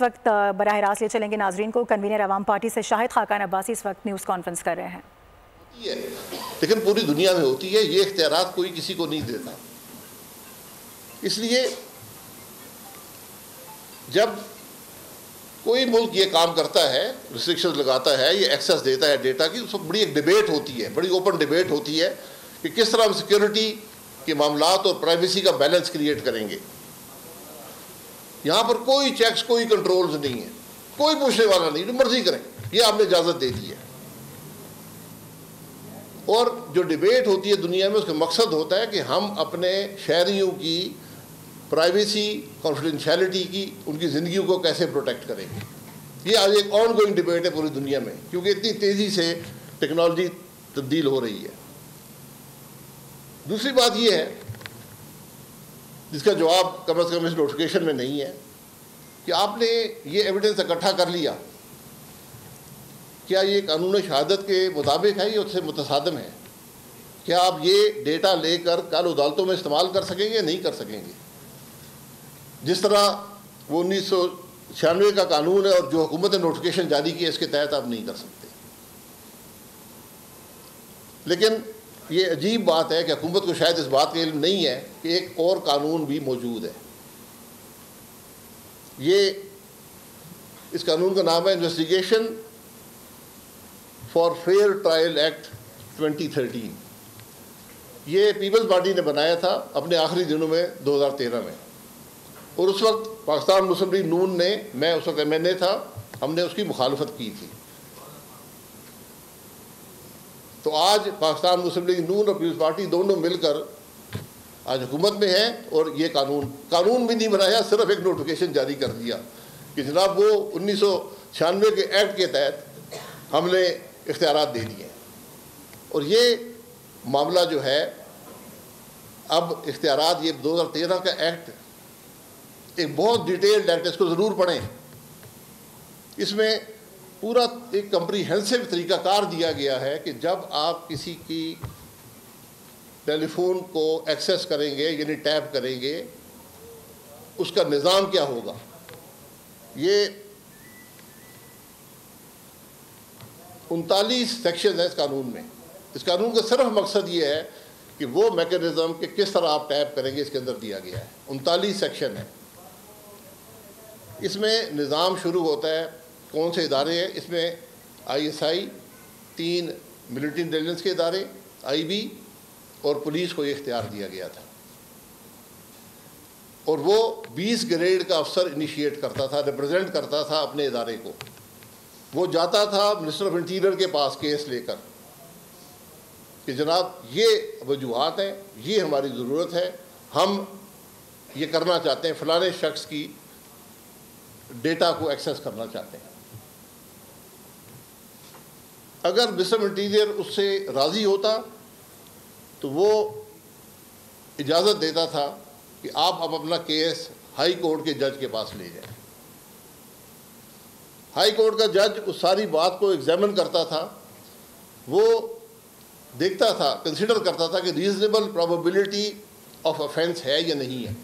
इस वक्त बराह रास्त ले चलेंगे नाजरीन को। कन्वीनर अवाम पार्टी से शाहिद खाकान अब्बासी इस वक्त न्यूज़ कॉन्फ्रेंस कर रहे हैं। लेकिन पूरी दुनिया में होती है, ये इख्तियारात कोई किसी को नहीं देता। इसलिए जब कोई मुल्क ये काम करता है, रिस्ट्रिक्शंस लगाता है, ये एक्सेस देता है डेटा की, उस वक्त बड़ी एक डिबेट होती है, बड़ी ओपन डिबेट होती है कि किस तरह हम सिक्योरिटी के मामलात और प्राइवेसी का बैलेंस क्रिएट करेंगे। यहाँ पर कोई चेक्स, कोई कंट्रोल्स नहीं है, कोई पूछने वाला नहीं, जो मर्जी करें, ये आपने इजाज़त दे दी है। और जो डिबेट होती है दुनिया में, उसका मकसद होता है कि हम अपने शहरियों की प्राइवेसी, कॉन्फिडेंशियलिटी की, उनकी ज़िंदगी को कैसे प्रोटेक्ट करेंगे। ये आज एक ऑन गोइंग डिबेट है पूरी दुनिया में, क्योंकि इतनी तेज़ी से टेक्नोलॉजी तब्दील हो रही है। दूसरी बात ये है, जिसका जवाब कम से कम इस नोटिफिकेशन में नहीं है, कि आपने ये एविडेंस इकट्ठा कर लिया, क्या ये कानून शहादत के मुताबिक है या उससे मुतसादम है? क्या आप ये डेटा लेकर कल अदालतों में इस्तेमाल कर सकेंगे या नहीं कर सकेंगे? जिस तरह वो 1996 का कानून है और जो हुकूमत ने नोटिफिकेशन जारी किया, इसके तहत आप नहीं कर सकते। लेकिन ये अजीब बात है कि हुकूमत को शायद इस बात का इल्म नहीं है कि एक और कानून भी मौजूद है। इस कानून का नाम है investigation for fair trial act 2013। ये पीपल्स पार्टी ने बनाया था अपने आखिरी दिनों में 2013 में, और उस वक्त पाकिस्तान मुस्लिम लीग नून ने, मैं उस वक्त MNA था, हमने उसकी मुखालफत की थी। तो आज पाकिस्तान मुस्लिम लीग नून और पीपल्स पार्टी दोनों मिलकर आज हुकूमत में है, और ये कानून भी नहीं बनाया, सिर्फ एक नोटिफिकेशन जारी कर दिया कि जनाब वो 1996 के एक्ट के तहत हमने इख्तियारात दे दिए। और ये मामला जो है, अब इख्तियारात, ये 2013 का एक्ट एक बहुत डिटेल्ड एक्ट, इसको ज़रूर पढ़ें। इसमें पूरा एक कम्प्रीहेंसिव तरीक़ाकार दिया गया है कि जब आप किसी की टेलीफोन को एक्सेस करेंगे, यानी टैप करेंगे, उसका निज़ाम क्या होगा। ये 39 सेक्शन है इस कानून में। इस कानून का सिर्फ मकसद ये है कि वो मैकेनिज़्म कि किस तरह आप टैप करेंगे, इसके अंदर दिया गया है। 39 सेक्शन है। इसमें निज़ाम शुरू होता है, कौन से इदारे हैं इसमें, ISI, 3 मिलिट्री इंटेलिजेंस के इदारे, IB और पुलिस को ये इख्तियार दिया गया था। और वो 20 ग्रेड का अफसर इनिशिएट करता था, रिप्रेजेंट करता था अपने इदारे को। वो जाता था मिनिस्टर ऑफ इंटीरियर के पास केस लेकर कि जनाब ये वजूहात हैं, ये हमारी ज़रूरत है, हम ये करना चाहते हैं, फ़लाने शख्स की डेटा को एक्सेस करना चाहते हैं। अगर मिनिस्टर इंटीरियर उससे राज़ी होता तो वो इजाज़त देता था कि आप अब अपना केस हाई कोर्ट के जज के पास ले जाएं। हाई कोर्ट का जज उस सारी बात को एग्जामिन करता था, वो देखता था, कंसिडर करता था कि रीजनेबल प्रोबेबिलिटी ऑफ ऑफेंस है या नहीं है,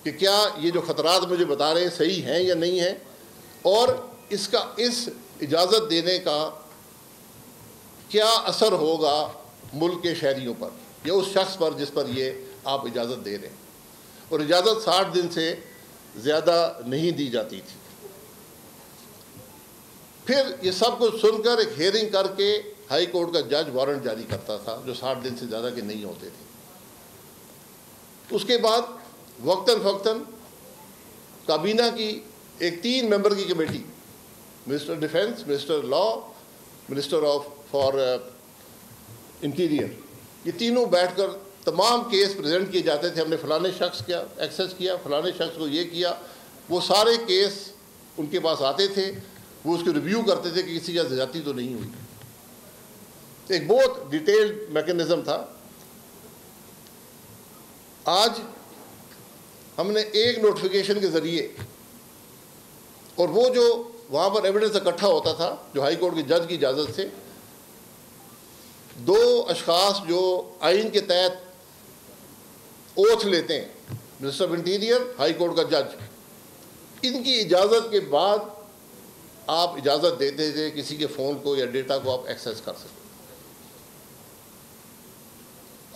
कि क्या ये जो ख़तरात मुझे बता रहे हैं सही हैं या नहीं है, और इसका इस इजाज़त देने का क्या असर होगा मुल्क के शहरियों पर या उस शख्स पर जिस पर ये आप इजाज़त दे रहे हैं। और इजाज़त 60 दिन से ज़्यादा नहीं दी जाती थी। फिर ये सब कुछ सुनकर एक हियरिंग करके हाई कोर्ट का जज वारंट जारी करता था, जो 60 दिन से ज़्यादा के नहीं होते थे। उसके बाद वक्तन फ़क्तन काबीना की एक 3 मेंबर की committee, minister defence, minister law, minister for interior, ये तीनों बैठकर तमाम केस प्रेजेंट किए जाते थे। हमने फ़लाने शख्स क्या एक्सेस किया, फ़लाने शख्स को ये किया। वो सारे केस उनके पास आते थे, वो उसकी रिव्यू करते थे कि किसी का ज़्यादती तो नहीं हुई। एक बहुत डिटेल्ड मैकेनिज़्म था। आज हमने एक नोटिफिकेशन के ज़रिए, और वो जो वहाँ पर एविडेंस इकट्ठा होता था जो हाई कोर्ट के जज की इजाज़त से, 2 अशख़ास जो आइन के तहत ओथ लेते हैं, minister of interior, high court का जज, इनकी इजाज़त के बाद आप इजाज़त देते थे किसी के फ़ोन को या डेटा को आप एक्सेस कर सकें।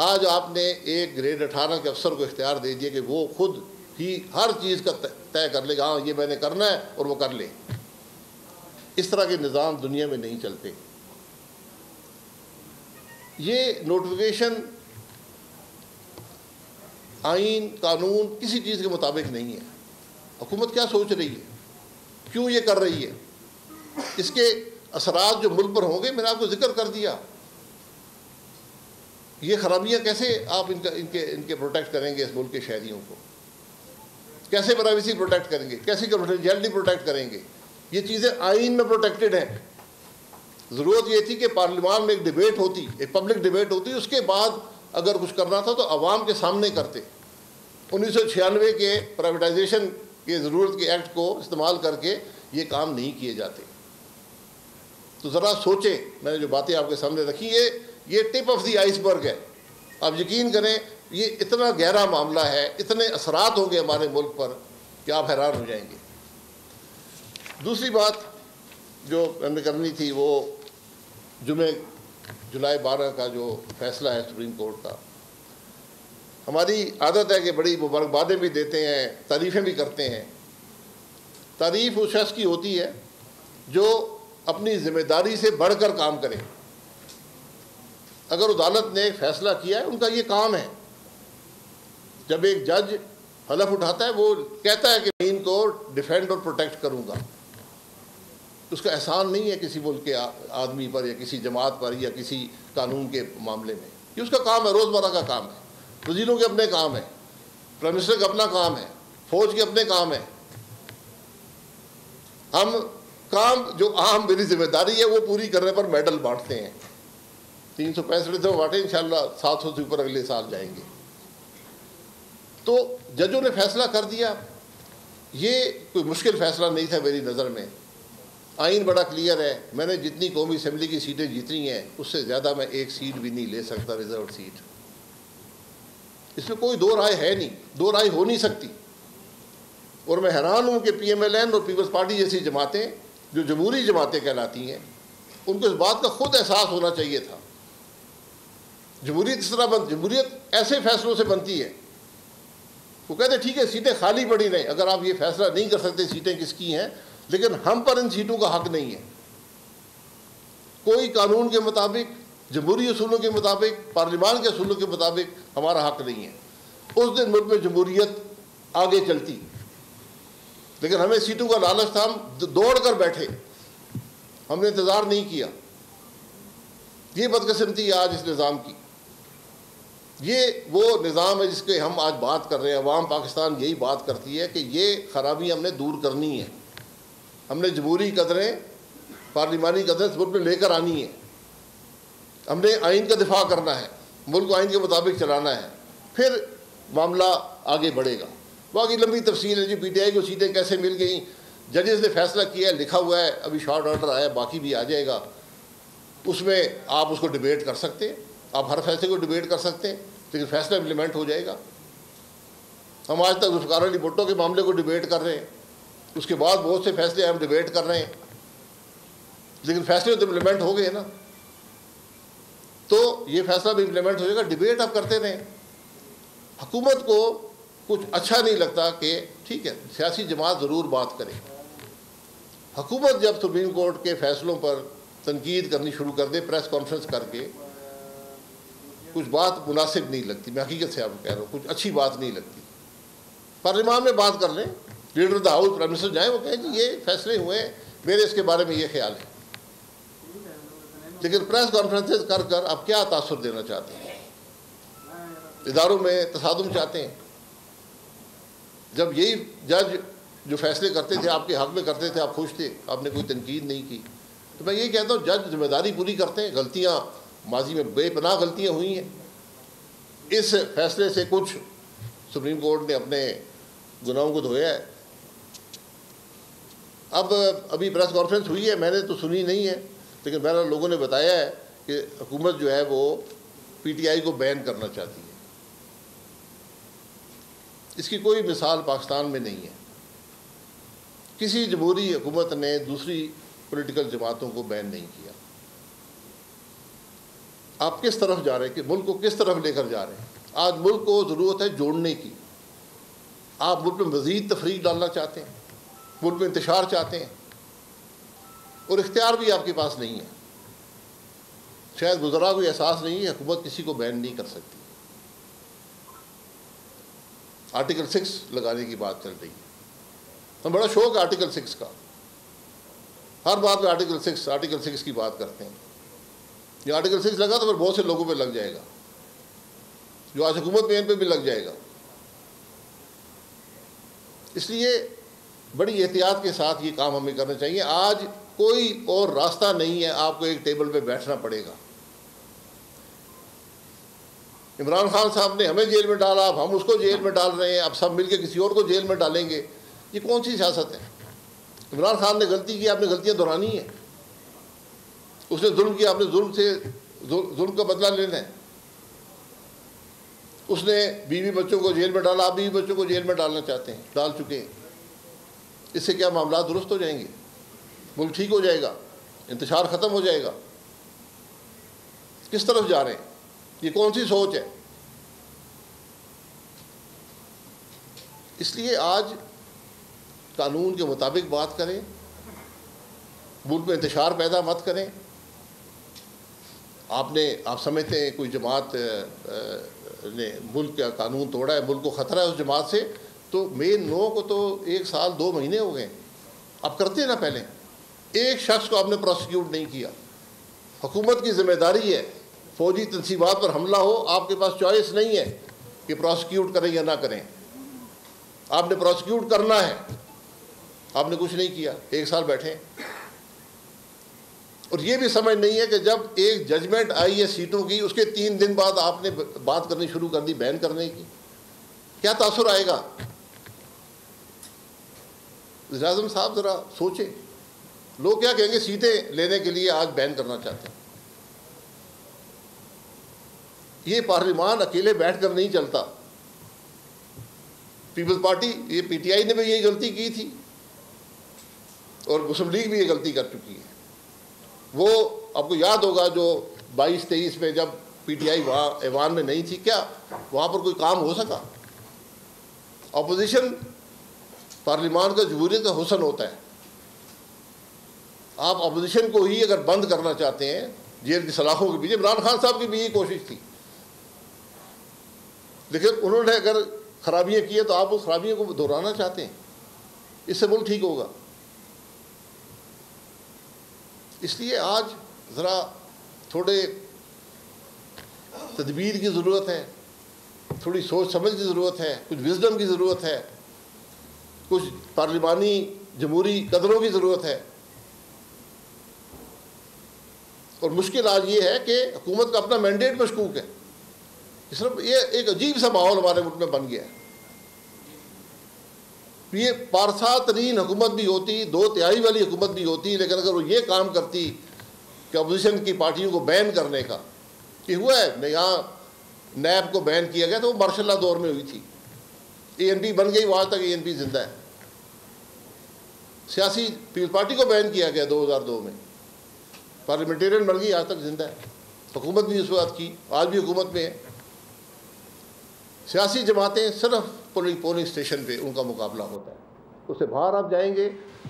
आज आपने एक ग्रेड 18 के अफसर को इख्तियार दे दिया कि वो खुद ही हर चीज़ का तय कर लेगा, हाँ ये मैंने करना है और वो कर ले। इस तरह के निज़ाम दुनिया में नहीं चलते। ये नोटिफिकेशन आइन कानून किसी चीज़ के मुताबिक नहीं है। हुकूमत क्या सोच रही है, क्यों ये कर रही है, इसके असरात जो मुल्क पर होंगे मैंने आपको जिक्र कर दिया। ये खराबियाँ कैसे आप इनके प्रोटेक्ट करेंगे इस मुल्क के शहरियों को, कैसे प्राइवेसी प्रोटेक्ट करेंगे, कैसे कॉन्फिडेंशियलिटी प्रोटेक्ट करेंगे। ये चीज़ें आइन में प्रोटेक्टेड हैं। ज़रूरत ये थी कि पार्लियामान में एक डिबेट होती, एक पब्लिक डिबेट होती, उसके बाद अगर कुछ करना था तो अवाम के सामने करते। 1996 के प्राइवेटाइजेशन के ज़रूरत के एक्ट को इस्तेमाल करके ये काम नहीं किए जाते। तो ज़रा सोचें, मैंने जो बातें आपके सामने रखी ये टिप ऑफ द आइसबर्ग है। आप यकीन करें ये इतना गहरा मामला है, इतने असरात होंगे हमारे मुल्क पर कि आप हैरान हो जाएंगे। दूसरी बात जो हमने करनी थी वो जुलाई 12 का जो फैसला है सुप्रीम कोर्ट का। हमारी आदत है कि बड़ी मुबारकबादें भी देते हैं, तारीफ़ें भी करते हैं। तारीफ़ उस शख्स की होती है जो अपनी ज़िम्मेदारी से बढ़कर काम करे। अगर अदालत ने एक फ़ैसला किया है, उनका ये काम है। जब एक जज हलफ उठाता है वो कहता है कि मैं इनको डिफेंड और प्रोटेक्ट करूँगा, उसका एहसान नहीं है किसी मुल्क के आदमी पर या किसी जमात पर या किसी कानून के मामले में। ये उसका काम है, रोज़मर्रा का काम है। वज़ीरों के अपने काम है, प्राइम मिनिस्टर का अपना काम है, फ़ौज के अपने काम है। हम काम जो आम मेरी जिम्मेदारी है वो पूरी करने पर मेडल बांटते हैं। 365 तो बांटे, इंशाल्लाह 700 से ऊपर अगले साल जाएंगे। तो जजों ने फैसला कर दिया। ये कोई मुश्किल फैसला नहीं था मेरी नज़र में। आइन बड़ा क्लियर है। मैंने जितनी कौमी असम्बली की सीटें जीतनी हैं उससे ज़्यादा मैं एक सीट भी नहीं ले सकता, रिजर्व सीट। इसमें कोई दो राय है नहीं, दो राय हो नहीं सकती। और मैं हैरान हूँ कि PMLN और पीपल्स पार्टी जैसी जमातें जो जमहूरी जमातें कहलाती हैं, उनको इस बात का खुद एहसास होना चाहिए था। जमहूरियत इस तरह जमहूरियत ऐसे फैसलों से बनती है। वो कहते ठीक है सीटें खाली पड़ी रहें, अगर आप ये फैसला नहीं कर सकते सीटें किसकी हैं, लेकिन हम पर इन सीटों का हक नहीं है। कोई कानून के मुताबिक, जमहूरी असूलों के मुताबिक, पार्लियामान के असूलों के मुताबिक हमारा हक नहीं है। उस दिन मुल्क में जमहूरियत आगे चलती, लेकिन हमें सीटों का लालच था। हम दौड़ कर बैठे, हमने इंतज़ार नहीं किया। ये बदकिस्मती है आज इस निज़ाम की। ये वो निज़ाम है जिसके हम आज बात कर रहे हैं। अवाम पाकिस्तान यही बात करती है कि ये खराबी हमने दूर करनी है। हमने जमहूरी कदरें, पार्लिमानी कदरें मुल्क में लेकर आनी है। हमने आइन का दिफा करना है, मुल्क को आइन के मुताबिक चलाना है, फिर मामला आगे बढ़ेगा। बाकी लंबी तफसील है जी, PTI को सीटें कैसे मिल गई, जजेस ने फैसला किया है, लिखा हुआ है, अभी शॉर्ट ऑर्डर आया, बाकी भी आ जाएगा। उसमें आप उसको डिबेट कर सकते हैं, आप हर फैसले को डिबेट कर सकते हैं, लेकिन फैसला इम्प्लीमेंट हो जाएगा। हम आज तक जुल्फ़िकार अली भुट्टो के मामले को डिबेट कर रहे हैं, उसके बाद बहुत से फैसले हम डिबेट कर रहे हैं, लेकिन फैसले तो इम्प्लीमेंट हो गए ना। तो ये फैसला भी इम्प्लीमेंट हो जाएगा। डिबेट आप करते रहें। हुकूमत को कुछ अच्छा नहीं लगता कि ठीक है सियासी जमात ज़रूर बात करे। हुकूमत जब सुप्रीम कोर्ट के फैसलों पर तनकीद करनी शुरू कर दे प्रेस कॉन्फ्रेंस करके, कुछ बात मुनासिब नहीं लगती। मैं हकीकत से आपको कह रहा हूँ, कुछ अच्छी बात नहीं लगती। पार्लियामान में बात कर लें, leader of the house prime minister जाए, वो कहें कि ये फैसले हुए, मेरे इसके बारे में ये ख्याल है। लेकिन प्रेस कॉन्फ्रेंसेस कर कर आप क्या तासुर देना चाहते हैं? इदारों में तसादुम चाहते हैं? जब यही जज जो फैसले करते थे आपके हक में करते थे, आप खुश थे, आपने कोई तनकीद नहीं की। तो मैं ये कहता हूँ जज जिम्मेदारी पूरी करते हैं। गलतियाँ माजी में बेपनाह गलतियाँ हुई हैं। इस फैसले से कुछ सुप्रीम कोर्ट ने अपने गुनाहों को धोया है। अब अभी प्रेस कॉन्फ्रेंस हुई है, मैंने तो सुनी नहीं है, लेकिन मेरा लोगों ने बताया है कि हुकूमत जो है वो PTI को बैन करना चाहती है। इसकी कोई मिसाल पाकिस्तान में नहीं है। किसी जमहूरी हुकूमत ने दूसरी पॉलिटिकल जमातों को बैन नहीं किया। आप किस तरफ जा रहे हैं कि मुल्क को किस तरफ लेकर जा रहे हैं? आज मुल्क को ज़रूरत है जोड़ने की। आप मुल्क में मज़ीद तफरीक डालना चाहते हैं, मुल्क में इंतशार चाहते हैं, और इख्तियार भी आपके पास नहीं है। शायद वज़रा को एहसास नहीं है हुकूमत किसी को बैन नहीं कर सकती। आर्टिकल 6 लगाने की बात चल रही है। हम बड़ा शौक है आर्टिकल 6 का, हर बात में आर्टिकल 6 की बात करते हैं। ये आर्टिकल 6 लगा तो फिर बहुत से लोगों पे लग जाएगा, जो आज हुकूमत में इन पे भी लग जाएगा। इसलिए बड़ी एहतियात के साथ ये काम हमें करना चाहिए। आज कोई और रास्ता नहीं है, आपको एक टेबल पे बैठना पड़ेगा। इमरान खान साहब ने हमें जेल में डाला, अब हम उसको जेल में डाल रहे हैं, अब सब मिलकर किसी और को जेल में डालेंगे। ये कौन सी सियासत है? इमरान खान ने गलती की, आपने गलतियां दोहरानी है। उसने जुल्म किया, आपने जुल्म का बदला लेना है। उसने बीवी बच्चों को जेल में डाला, आप बीवी बच्चों को जेल में डालना चाहते हैं, डाल चुके हैं। इससे क्या मामला दुरुस्त हो जाएंगे? मुल्क ठीक हो जाएगा? इंतशार ख़त्म हो जाएगा? किस तरफ जा रहे हैं? ये कौन सी सोच है? इसलिए आज कानून के मुताबिक बात करें, मुल्क में इंतशार पैदा मत करें। आप समझते हैं कोई जमात ने मुल्क का कानून तोड़ा है, मुल्क को ख़तरा है उस जमात से, तो मेन 9 को तो 1 साल 2 महीने हो गए। आप करते ना, पहले एक शख्स को आपने प्रोसिक्यूट नहीं किया। हुकूमत की जिम्मेदारी है, फौजी तंसीबात पर हमला हो, आपके पास चॉइस नहीं है कि प्रोसिक्यूट करें या ना करें, आपने प्रोसिक्यूट करना है। आपने कुछ नहीं किया, 1 साल बैठे। और ये भी समझ नहीं है कि जब एक जजमेंट आई है सीटों की, उसके 3 दिन बाद आपने बात करनी शुरू कर दी बैन करने की। क्या तासुर आएगा? वज़ीर-ए-आज़म साहब ज़रा सोचें, लोग क्या कहेंगे सीटें लेने के लिए आज बैन करना चाहते हैं। ये पार्लियामान अकेले बैठकर नहीं चलता। पीपल्स पार्टी, ये पीटीआई ने भी यही गलती की थी और मुस्लिम लीग भी ये गलती कर चुकी है। वो आपको याद होगा जो 22-23 में जब पीटीआई वहाँ ऐवान में नहीं थी, क्या वहाँ पर कोई काम हो सका? अपोजिशन पार्लियामान का जमहूरियत का हुस्न होता है। आप अपोजिशन को ही अगर बंद करना चाहते हैं जेल की सलाखों के पीछे, इमरान खान साहब की भी यही कोशिश थी, लेकिन उन्होंने अगर खराबियाँ की है तो आप उस खराबियों को दोहराना चाहते हैं, इससे मुल्क ठीक होगा। इसलिए आज ज़रा थोड़े तदबीर की ज़रूरत है, थोड़ी सोच समझ की ज़रूरत है, कुछ विज़डम की ज़रूरत है, कुछ पार्लिमानी जमहूरी कदरों की ज़रूरत है। और मुश्किल आज ये है कि हुकूमत का अपना मैंडेट मशकूक है। सिर्फ ये एक अजीब सा माहौल हमारे मुल्क में बन गया है। ये पारसा तरीन हुकूमत भी होती, 2/3 वाली हुकूमत भी होती, लेकिन अगर वो ये काम करती कि अपोजिशन की पार्टियों को बैन करने का, कि हुआ है यहाँ नैब को बैन किया गया तो वो मार्शल लॉ दौर में हुई थी, ANP बन गई, आज तक ANP जिंदा है। सियासी पीपल्स पार्टी को बैन किया गया 2002 में, पार्लियामेंटेरियन बन गई, आज तक जिंदा है। हुकूमत भी उस वक्त की, आज भी हुकूमत में है। सियासी जमातें सिर्फ पोलिंग स्टेशन पे उनका मुकाबला होता है, उससे बाहर आप जाएंगे,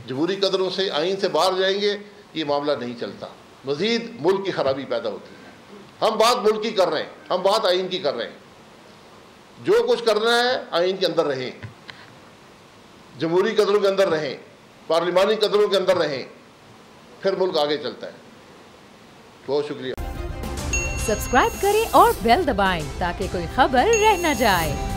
जमहूरी कदरों से, आइन से बाहर जाएंगे, ये मामला नहीं चलता, मज़ीद मुल्क की खराबी पैदा होती है। हम बात मुल्क की कर रहे हैं, हम बात आइन की कर रहे हैं। जो कुछ करना है आइन के अंदर रहें, जमहूरी कदरों के अंदर रहें, पार्लिमानी कदरों के अंदर रहें, फिर मुल्क आगे चलता है। बहुत शुक्रिया। सब्सक्राइब करें और बेल दबाएं ताकि कोई खबर रह न जाए।